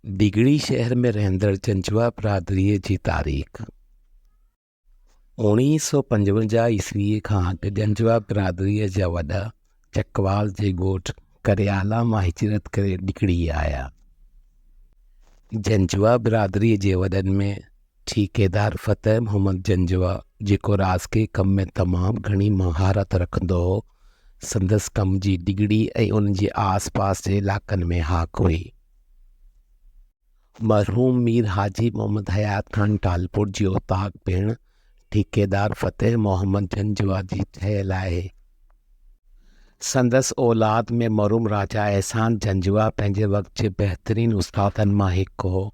डिगड़ी शहर में रहंदड़ जंजवा बिरादरीअ जी तारीख़ 1955 ईस्वीअ खां जंजवा बिरादरीअ जा वॾा चकवाल जे ॻोठ करियाला मां हिजरत करे डिगड़ी आया। जंजवा बिरादरीअ जे वॾनि में ठीकेदार फ़तेह मोहम्मद जंजवा, जेको राज़ के कम में तमामु घणी महारत रखंदो हो, संदसि कम जी डिगड़ी ऐं उन जे आस पास जे इलाक़नि में हाक हुई। मरहूम मीर हाजी मोहम्मद हयात खान टालपुर जी औताक भेण ठीकेदार फ़तेह मोहम्मद जंजवा जी ठहियल आहे। संदसि औलाद में मरहूम राजा एहसान जंजवा पंहिंजे वक़्त जे बहितरीन उस्तादनि मां हिकु हो।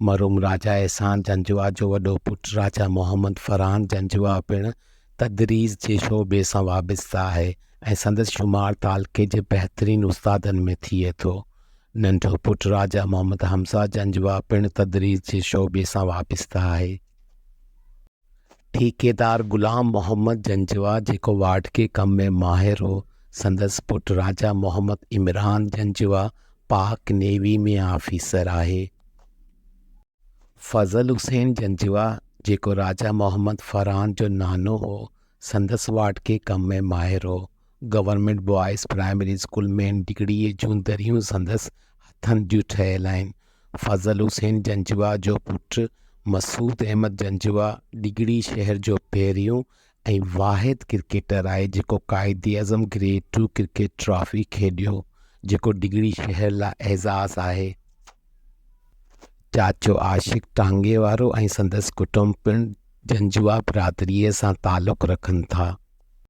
मरहूम राजा एहसान जंजवा जो वॾो पुटु राजा मोहम्मद फरहान जंजवा पिणु तदरीस जे शोबे सां वाबस्ता आहे ऐं संदसि शुमार तालके जे बहितरीन उस्तादनि में थिए थो। नंढो पुटु राजा मोहम्मद हमज़ा जंजवा पिणु तदरीस जे शोबे सां वाबस्ता आहे। ठीकेदार ग़ुलाम मोहम्मद जंजवा, जेको वाढके कम में माहिर हो, संदसि पुटु राजा मोहम्मद इमरान जंजवा पाक नेवी में आफ़ीसर आहे। फज़ल हुसैन जंजवा, जेको राजा मोहम्मद फरहान जो नानो हो, संदसि वाढके कम में माहिर हो। गवर्नमेंट बॉयज़ प्राइमरी स्कूल में डिगड़ीअ जूं दरियूं संदसि हथनि जूं ठहियल आहिनि। फज़ल हुसैन जंजवा जो पुटु मसूद अहमद जंजवा डिगड़ी शहर जो पहिरियों ऐं वाहिद क्रिकेटर आहे जेको क़ाइद आज़म ग्रेड 2 क्रिकेट ट्रॉफी खेॾियो, जेको डिगड़ी शहर लाइ एज़ाज़ आहे। चाचो आशिक टांगे वारो ऐं संदसि कुटुंब पिणु जंजवा बिरादरीअ सां तालुक़ रखनि था।